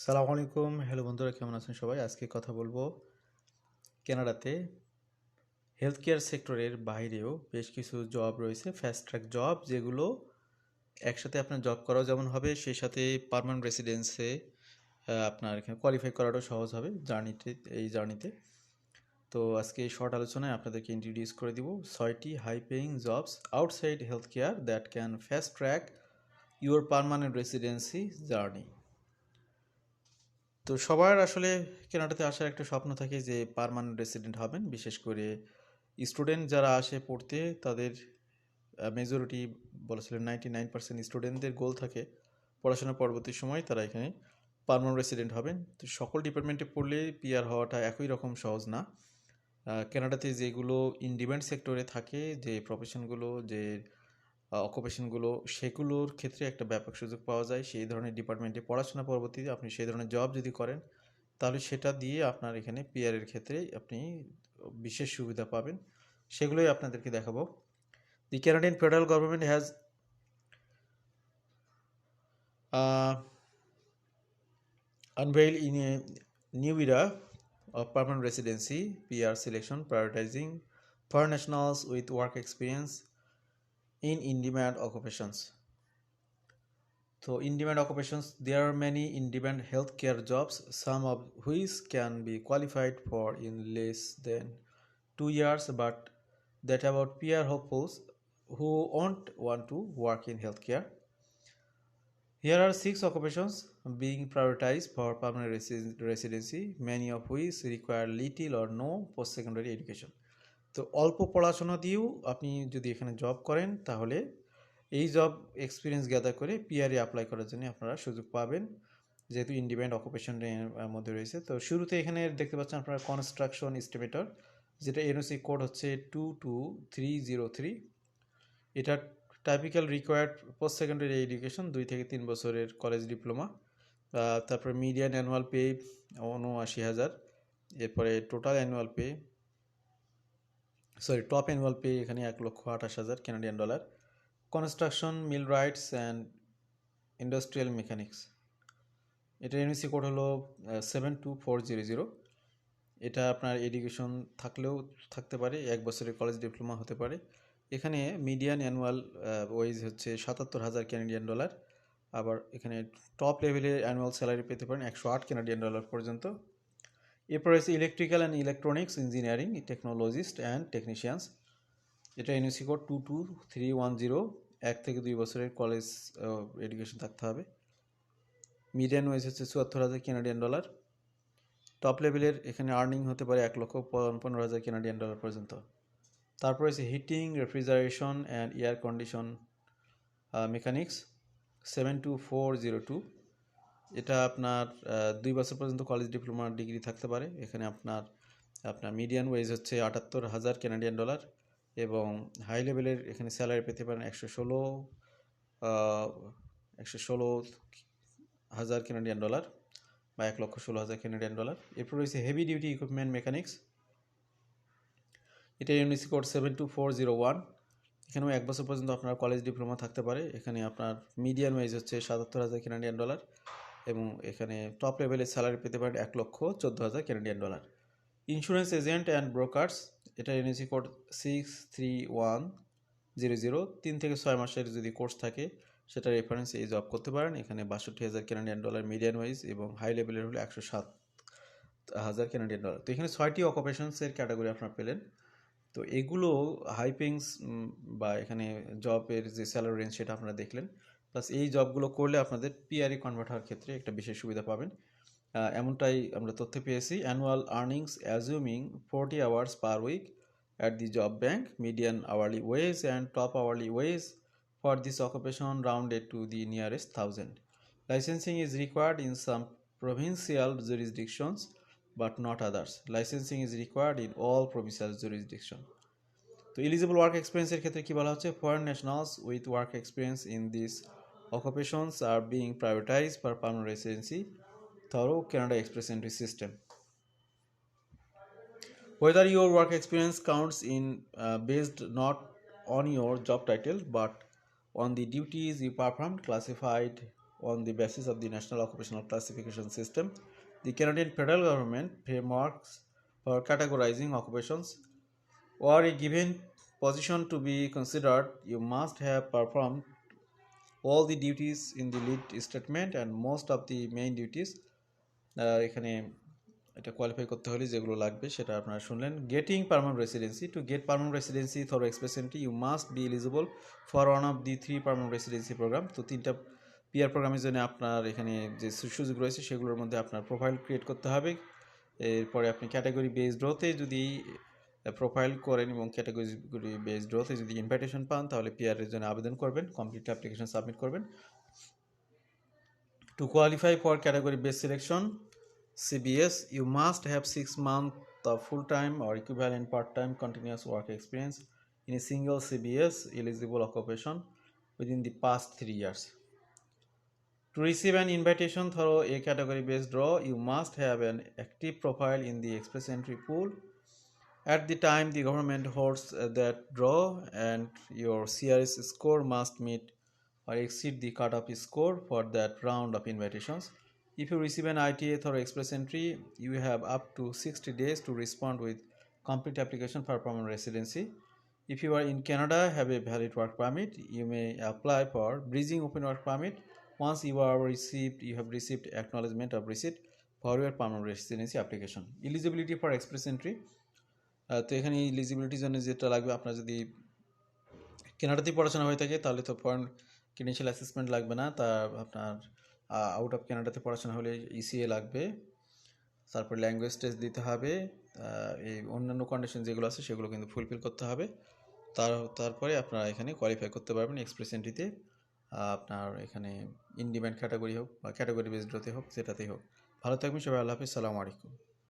সালামু আলাইকুম। হ্যালো বন্ধুরা, কেমন আছেন সবাই? আজকে কথা বলবো কানাডাতে হেলথ কেয়ার সেক্টরের বাইরেও বেশ কিছু জব রয়েছে, ফাস্ট ট্র্যাক জব, যেগুলো একসাথে আপনার জব করাও যেমন হবে, সেই সাথে পার্মানেন্ট রেসিডেন্সে আপনার এখানে কোয়ালিফাই করাটাও সহজ হবে জার্নিতে। তো আজকে এই শর্ট আলোচনায় আপনাদেরকে ইন্ট্রোডিউস করে দিব 6টি high paying jobs outside health care that can fast track your permanent residency journey. তো সবার আসলে কানাডাতে আসার একটা স্বপ্ন থাকে যে পার্মানেন্ট রেসিডেন্ট হবেন। বিশেষ করে স্টুডেন্ট যারা আসে পড়তে, তাদের মেজরিটি বলেছিলেন 99% স্টুডেন্টদের গোল থাকে পড়াশোনার পরবর্তী সময় তারা এখানে পার্মানেন্ট রেসিডেন্ট হবেন। তো সকল ডিপার্টমেন্টে পড়লে পিআর হওয়াটা একই রকম সহজ না। কানাডাতে যেগুলো ইন ডিমান্ড সেক্টরে থাকে, যে প্রফেশনগুলো, যে অকুপেশনগুলো, সেগুলোর ক্ষেত্রে একটা ব্যাপক সুযোগ পাওয়া যায়। সেই ধরনের ডিপার্টমেন্টে পড়াশোনা পরবর্তীতে আপনি সেই ধরনের জব যদি করেন, তাহলে সেটা দিয়ে আপনার এখানে পিআরের ক্ষেত্রে আপনি বিশেষ সুবিধা পাবেন। সেগুলোই আপনাদেরকে দেখাবো। The Canadian federal government has unveiled in a new era of permanent residency PR selection, prioritizing foreign nationals with work experience in in-demand occupations. So, in-demand occupations, there are many in-demand healthcare jobs, some of which can be qualified for in less than 2 years, but that about PR hopefuls who won't want to work in healthcare. Here are 6 occupations being prioritized for permanent residency, many of which require little or no post-secondary education. তো অল্প পড়াশোনা দিয়েও আপনি যদি এখানে job করেন, তাহলে এই জব এক্সপিরিয়েন্স গ্যাদার করে পিআরএ অ্যাপ্লাই করার জন্য আপনারা সুযোগ পাবেন, যেহেতু ইন্ডিপেন্ডেন্ট অকুপেশনের মধ্যে রয়েছে। তো শুরুতে এখানে দেখতে পাচ্ছেন আপনারা কনস্ট্রাকশন এস্টিমেটর, যেটা এনওসি কোড হচ্ছে 22303। এটা typical required post secondary education 2 থেকে 3 বছরের কলেজ ডিপ্লোমা। তারপরে মিডিয়ান অ্যানুয়াল পে 79,000। এরপরে total annual pay top annual pay এখানে 1,28,000 Canadian dollar. Construction, millwrights and industrial mechanics, এটা এনএসি কোড হলো 72400। এটা আপনার এডুকেশন থাকলেও থাকতে পারে, 1 বছরের কলেজ ডিপ্লোমা হতে পারে। এখানে মিডিয়ান অ্যানুয়াল ওয়েজ হচ্ছে 77,000 কানাডিয়ান ডলার। আবার এখানে টপ লেভেলের অ্যানুয়াল স্যালারি পেতে পারেন 108 কানাডিয়ান ডলার পর্যন্ত। এরপর আছে electrical and electronics engineering technologist and technicians, এটা এনএসি কোড 22310। 1 থেকে 2 বছরের কলেজ এডুকেশন থাকতে হবে। মিডিয়ান ওয়েজ হচ্ছে 74,000 কানাডিয়ান ডলার। টপ লেভেলের এখানে আর্নিং হতে পারে 1,15,000 কানাডিয়ান ডলার পর্যন্ত। তারপর আছে heating, refrigeration and air condition mechanics 72402। এটা আপনার 2 বছর পর্যন্ত কলেজ ডিপ্লোমা ডিগ্রি থাকতে পারে। এখানে আপনার মিডিয়ান ওয়েজ হচ্ছে 78,000 কানাডিয়ান ডলার, এবং হাই লেভেলের এখানে স্যালারি পেতে পারেন 116,000 কানাডিয়ান ডলার বা 1,16,000 কানাডিয়ান ডলার। এরপর রয়েছে হেভি ডিউটি ইকুইপমেন্ট মেকানিক্স, এটা ইউনিসি কোড 72401। এখানেও 1 বছর পর্যন্ত আপনার কলেজ ডিপ্লোমা থাকতে পারে। এখানে আপনার মিডিয়ান ওয়েজ হচ্ছে 77,000 কানাডিয়ান ডলার, এবং এখানে টপ লেভেলের স্যালারি পেতে পারেন 1,14,000 Canadian dollar. Insurance agent and brokers, এটা ইউনিসি কোড 63100। 3 থেকে 6 মাসের যদি কোর্স থাকে, সেটা রেফারেন্স এই জব করতে পারেন। এখানে 62,000 কানাডিয়ান ডলার মিডিয়ান ওয়েজ, এবং হাই লেভেলের হলে 107,000 কানাডিয়ান ডলার। তো এখানে 6টি অকুপেশনসের ক্যাটাগরি আপনারা পেলেন। তো এগুলো হাইপিংস বা এখানে জবের যে স্যালারি রেঞ্জ সেটা আপনারা দেখলেন। প্লাস এই জবগুলো করলে আপনাদের পিআরই কনভার্ট হওয়ার ক্ষেত্রে একটা বিশেষ সুবিধা পাবেন, এমনটাই আমরা তথ্য পেয়েছি। Annual earnings assuming 40 hours per week at the job bank, median hourly wage and top hourly wage for this occupation rounded to the nearest 1,000। Licensing is required in some provincial jurisdictions but not others. Licensing is required in all provincial jurisdiction. তো eligible work এক্সপিরিয়েন্সের ক্ষেত্রে কি বলা হচ্ছে, foreign nationals with work experience in this occupations are being prioritized for permanent residency through Canada Express Entry system. Whether your work experience counts in based not on your job title but on the duties you performed, classified on the basis of the National Occupational Classification System. The Canadian federal government frameworks for categorizing occupations. For a given position to be considered, you must have performed all the duties in the lead statement and most of the main duties. এখানে এটা qualify করতে হলে যেগুলো লাগবে সেটা আপনারা শুনলেন। Getting permanent residency, to get permanent residency through express entry you must be eligible for one of the 3 permanent residency program. তো 3টা পিআর প্রোগ্রামের জন্য আপনার এখানে যে সুযোগ রয়েছে সেগুলোর মধ্যে আপনার প্রোফাইল ক্রিয়েট করতে হবে। এরপরে আপনি ক্যাটাগরি বেসড রোতে যদি প্রোফাইল করেন এবং ক্যাটাগরি বেসড রোতে যদি ইনভাইটেশন পান তাহলে পিআরের জন্য আবেদন করবেন, কমপ্লিট অ্যাপ্লিকেশন সাবমিট করবেন। To qualify for category based selection CBS, you must have 6 months of full-time or equivalent part-time continuous work experience in a single CBS eligible occupation within the past 3 years. To receive an invitation through a category based draw, you must have an active profile in the express entry pool at the time the government holds that draw, and your CRS score must meet or exceed the cutoff score for that round of invitations. If you receive an ITA through express entry, you have up to 60 days to respond with complete application for permanent residency. If you are in Canada, have a valid work permit, you may apply for bridging open work permit. Once you have received acknowledgement of receipt for your permanent residency application. Eligibility for express entry. তো এখানে এলিজিবিলিটির জন্য যেটা লাগবে, আপনার যদি কানাডাতেই পড়াশোনা হয়ে থাকে তাহলে তো ফরেন ক্রেডেনশিয়াল অ্যাসেসমেন্ট লাগবে না। তা আপনার আউট অফ কানাডাতে পড়াশোনা হলে ইসিএ লাগবে, তারপর ল্যাঙ্গুয়েজ টেস্ট দিতে হবে। এই অন্যান্য কন্ডিশন যেগুলো আছে সেগুলো কিন্তু ফুলফিল করতে হবে। তারপরে আপনারা এখানে কোয়ালিফাই করতে পারবেন এক্সপ্রেস এন্ট্রিতে। আপনার এখানে ইন ডিমান্ড ক্যাটাগরি হোক বা ক্যাটাগরি বেসড হতে হোক, যেটাতেই হোক। ভালো থাকবেন সবাই, আল্লাহ হাফিজ, সালামু আলাইকুম।